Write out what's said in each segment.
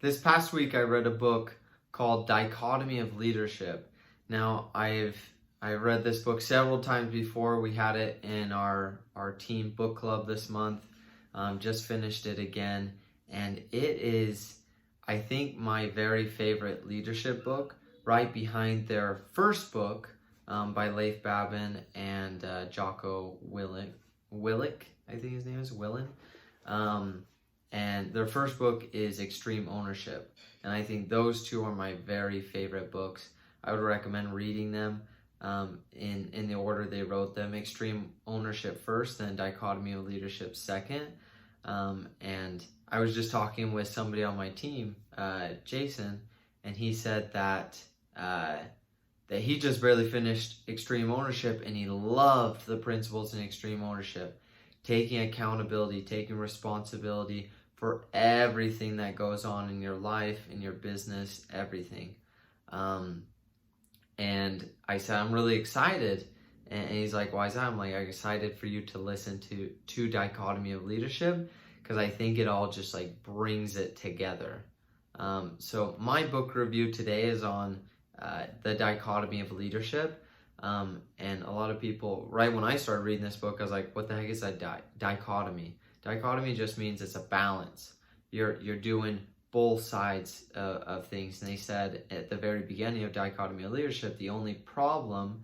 This past week, I read a book called Dichotomy of Leadership. Now, I read this book several times before. We had it in our team book club this month. Just finished it again, and it is, I think, my very favorite leadership book, right behind their first book by Leif, Babin, and Jocko Willink, I think his name is Willink. And their first book is Extreme Ownership. And I think those two are my very favorite books. I would recommend reading them in the order they wrote them. Extreme Ownership first, then Dichotomy of Leadership second. And I was just talking with somebody on my team, Jason, and he said that he just barely finished Extreme Ownership, and he loved the principles in Extreme Ownership. Taking accountability, taking responsibility for everything that goes on in your life, in your business, everything. And I said, I'm really excited. And he's like, why is that? I'm like, I'm excited for you to listen to Dichotomy of Leadership, because I think it all just like brings it together. So my book review today is on the Dichotomy of Leadership. And a lot of people, right when I started reading this book, I was like, what the heck is that dichotomy? Dichotomy just means it's a balance. You're doing both sides of things. And they said at the very beginning of Dichotomy of Leadership, the only problem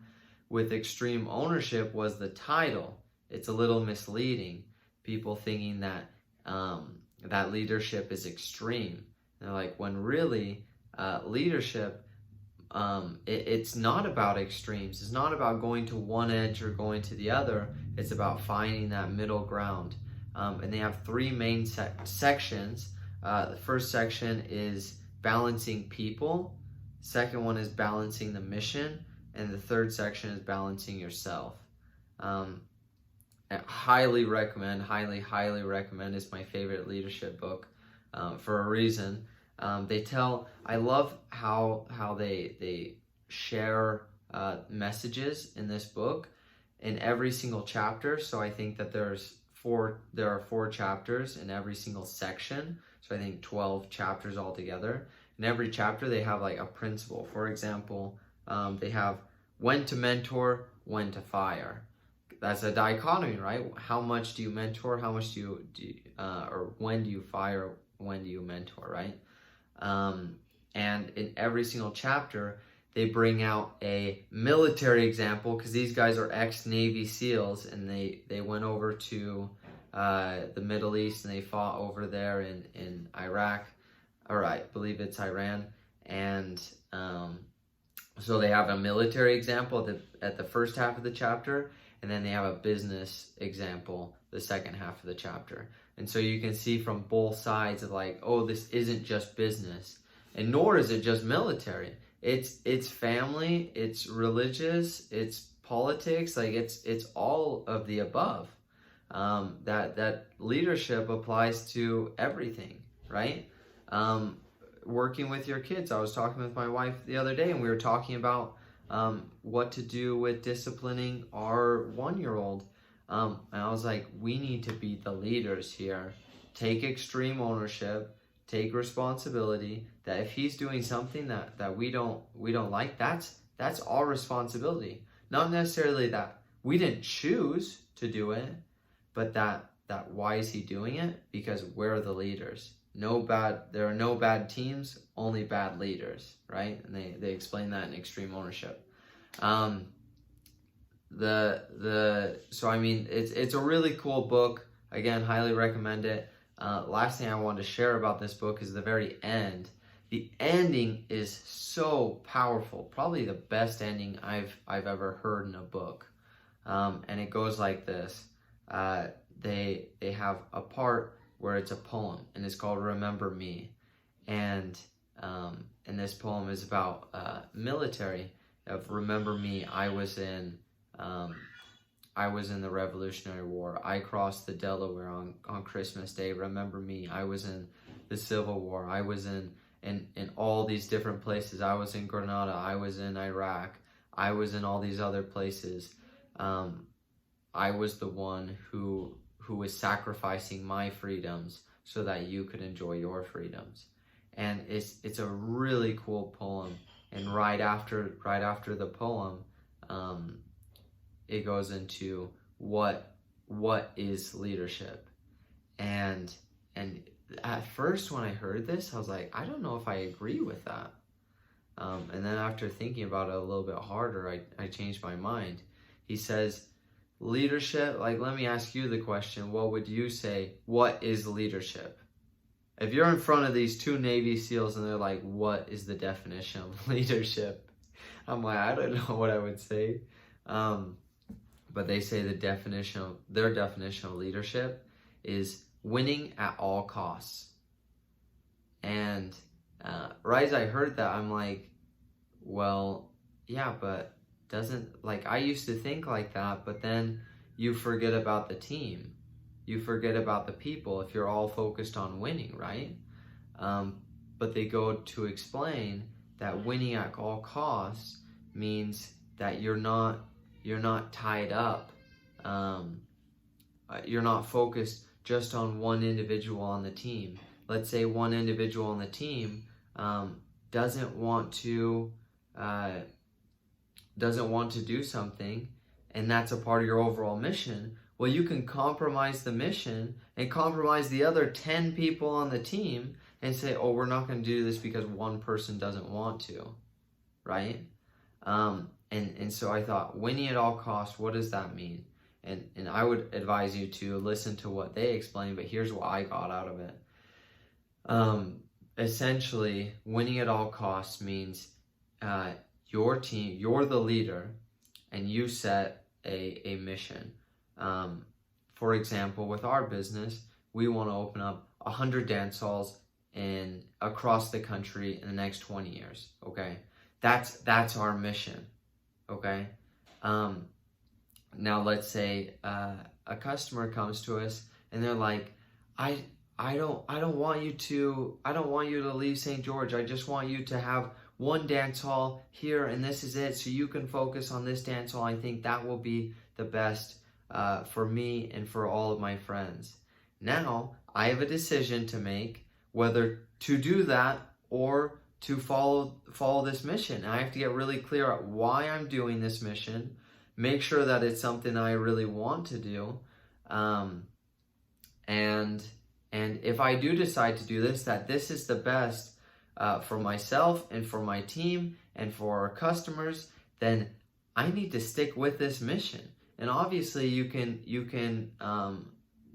with Extreme Ownership was the title. It's a little misleading. People thinking that that leadership is extreme. And they're like, when really leadership, it's not about extremes. It's not about going to one edge or going to the other. It's about finding that middle ground. And they have three main sections. The first section is balancing people. Second one is balancing the mission. And the third section is balancing yourself. I highly recommend, highly recommend. It's my favorite leadership book for a reason. I love how they share messages in this book in every single chapter. So I think that there are 4 chapters in every single section. So I think 12 chapters altogether. In every chapter, they have like a principle. For example, they have when to mentor, when to fire. That's a dichotomy, right? How much do you mentor? How much do you or when do you fire? When do you mentor, right? And in every single chapter, they bring out a military example, because these guys are ex-Navy SEALs, and they went over to the Middle East, and they fought over there in Iraq, or I believe it's Iran. And so they have a military example at the first half of the chapter, and then they have a business example the second half of the chapter. And so you can see from both sides of like, oh, this isn't just business, and nor is it just military. It's family, it's religious, it's politics, like it's all of the above. That leadership applies to everything, right? Working with your kids. I was talking with my wife the other day, and we were talking about what to do with disciplining our 1-year-old. And I was like, we need to be the leaders here. Take extreme ownership, take responsibility, that if he's doing something that we don't like, that's our responsibility. Not necessarily that we didn't choose to do it, but that why is he doing it? Because we're the leaders. There are no bad teams, only bad leaders, right? And they explain that in Extreme Ownership. So I mean, it's a really cool book. Again, highly recommend it. Last thing I wanted to share about this book is the very end. The ending is so powerful, probably the best ending I've ever heard in a book. And it goes like this. They have a part where it's a poem, and it's called "Remember Me," and this poem is about military. Of remember me, I was in the Revolutionary War. I crossed the Delaware on Christmas Day. Remember me, I was in the Civil War. I was in all these different places. I was in Grenada. I was in Iraq. I was in all these other places. I was the one who was sacrificing my freedoms so that you could enjoy your freedoms. and it's a really cool poem. And right after the poem, it goes into what is leadership. And at first when I heard this, I was like, I don't know if I agree with that. And then after thinking about it a little bit harder, I changed my mind. He says, leadership, like, let me ask you the question, what would you say, what is leadership? If you're in front of these two Navy SEALs and they're like, what is the definition of leadership? I'm like, I don't know what I would say. But they say their definition of leadership is winning at all costs. And right as I heard that, I'm like, well, yeah, but I used to think like that, but then you forget about the team. You forget about the people if you're all focused on winning, right? But they go to explain that winning at all costs means that you're not tied up. You're not focused just on one individual on the team. Let's say one individual on the team doesn't want to do something, and that's a part of your overall mission. Well, you can compromise the mission and compromise the other 10 people on the team and say, oh, we're not going to do this because one person doesn't want to, right? And so I thought, winning at all costs, what does that mean? And I would advise you to listen to what they explain, but here's what I got out of it. Essentially, winning at all costs means your team, you're the leader, and you set a mission. For example, with our business, we want to open up 100 dance halls across the country in the next 20 years. Okay, that's our mission. Okay, now let's say a customer comes to us and they're like, I don't want you to leave St. George. I just want you to have one dance hall here, and this is it, so you can focus on this dance hall. I think that will be the best for me and for all of my friends. Now, I have a decision to make whether to do that or to follow this mission. And I have to get really clear on why I'm doing this mission, make sure that it's something I really want to do, and if I do decide to do this, that this is the best for myself and for my team and for our customers, then I need to stick with this mission. And obviously you can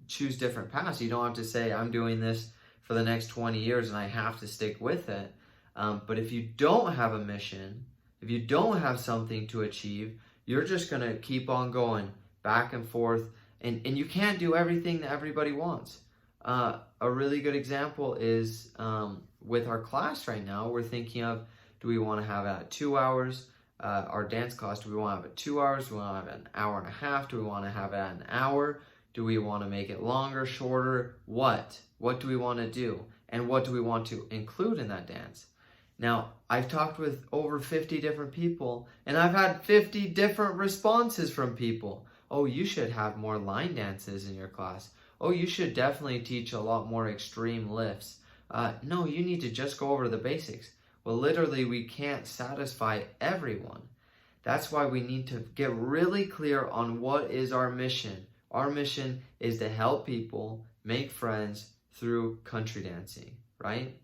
choose different paths. You don't have to say, I'm doing this for the next 20 years and I have to stick with it. But if you don't have a mission, if you don't have something to achieve, you're just going to keep on going back and forth. And you can't do everything that everybody wants. A really good example is with our class right now, we're thinking of, do we want to have it at 2 hours? Our dance class, do we want to have it 2 hours? Do we want to have it an hour and a half? Do we want to have it at an hour? Do we want to make it longer, shorter? What do we want to do? And what do we want to include in that dance? Now, I've talked with over 50 different people, and I've had 50 different responses from people. Oh, you should have more line dances in your class. Oh, you should definitely teach a lot more extreme lifts. No, you need to just go over the basics. Well, literally, we can't satisfy everyone. That's why we need to get really clear on what is our mission. Our mission is to help people make friends through country dancing, right?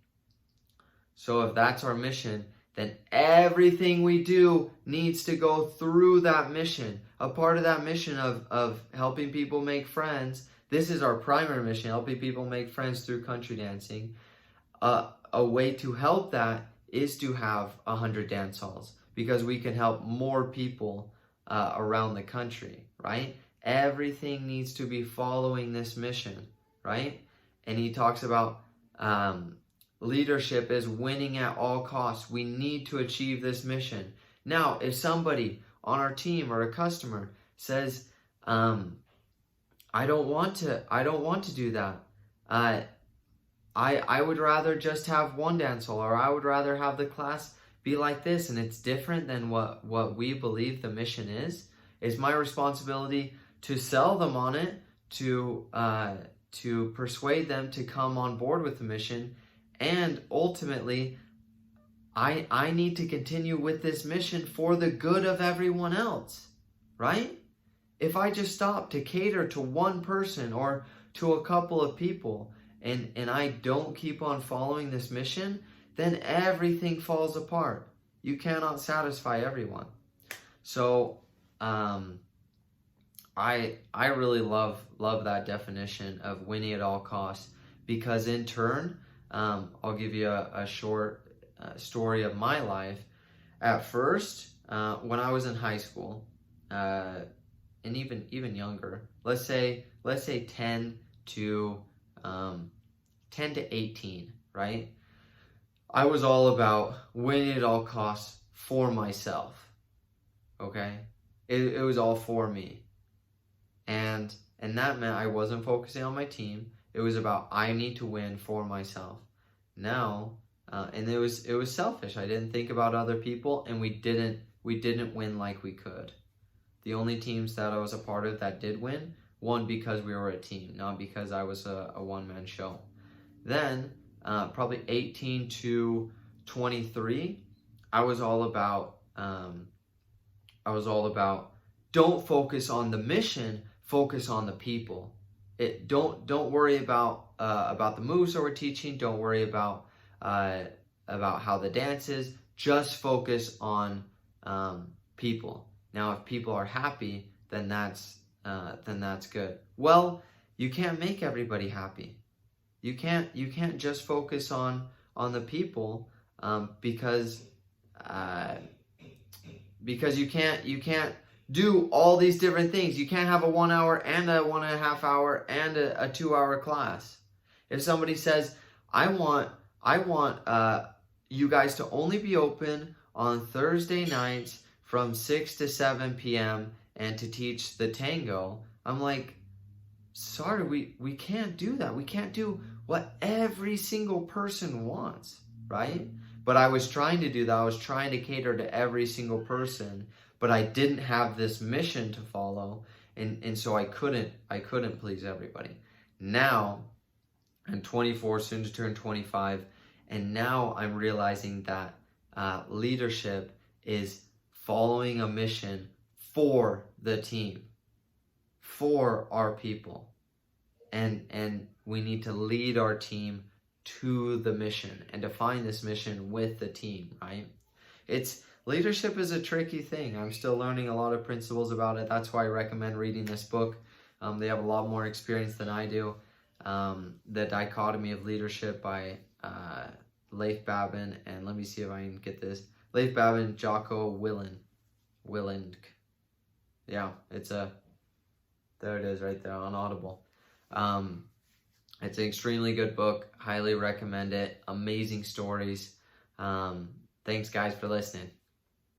So if that's our mission, then everything we do needs to go through that mission. A part of that mission of helping people make friends, this is our primary mission, helping people make friends through country dancing. A way to help that is to have 100 dance halls, because we can help more people around the country, right? Everything needs to be following this mission, right? And he talks about leadership is winning at all costs. We need to achieve this mission. Now, if somebody on our team or a customer says, I don't want to do that. I would rather just have one dance hall, or I would rather have the class be like this, and it's different than what we believe the mission is. It's my responsibility to sell them on it, to persuade them to come on board with the mission, And ultimately, I need to continue with this mission for the good of everyone else, right? If I just stop to cater to one person or to a couple of people, and I don't keep on following this mission, then everything falls apart. You cannot satisfy everyone. So I really love that definition of winning at all costs, because in turn, I'll give you a short story of my life. At first, when I was in high school, and even younger, let's say 10 to 18, right? I was all about winning at all costs for myself. Okay, it was all for me, and that meant I wasn't focusing on my team. It was about, I need to win for myself. Now, and it was selfish. I didn't think about other people, and we didn't win like we could. The only teams that I was a part of that did win won because we were a team, not because I was a one-man show. Then, probably 18 to 23, I was all about don't focus on the mission, focus on the people. Don't worry about the moves that we're teaching. Don't worry about how the dance is. Just focus on people. Now, if people are happy, then that's good. Well, you can't make everybody happy. You can't just focus on the people, because you can't do all these different things. You can't have a 1 hour and a 1.5 hour and a 2 hour class. If somebody says, I want you guys to only be open on Thursday nights from 6 to 7 p.m. and to teach the tango, I'm like, sorry, we can't do that. We can't do what every single person wants, right? But I was trying to do that. I was trying to cater to every single person, but I didn't have this mission to follow, and so I couldn't please everybody. Now, I'm 24, soon to turn 25, and now I'm realizing that leadership is following a mission for the team, for our people, and we need to lead our team to the mission and define this mission with the team, right? Leadership is a tricky thing. I'm still learning a lot of principles about it. That's why I recommend reading this book. They have a lot more experience than I do. The Dichotomy of Leadership by Leif, Babin, and let me see if I can get this. Leif, Babin, Jocko, Willink. Yeah, there it is right there on Audible. It's an extremely good book. Highly recommend it. Amazing stories. Thanks guys for listening.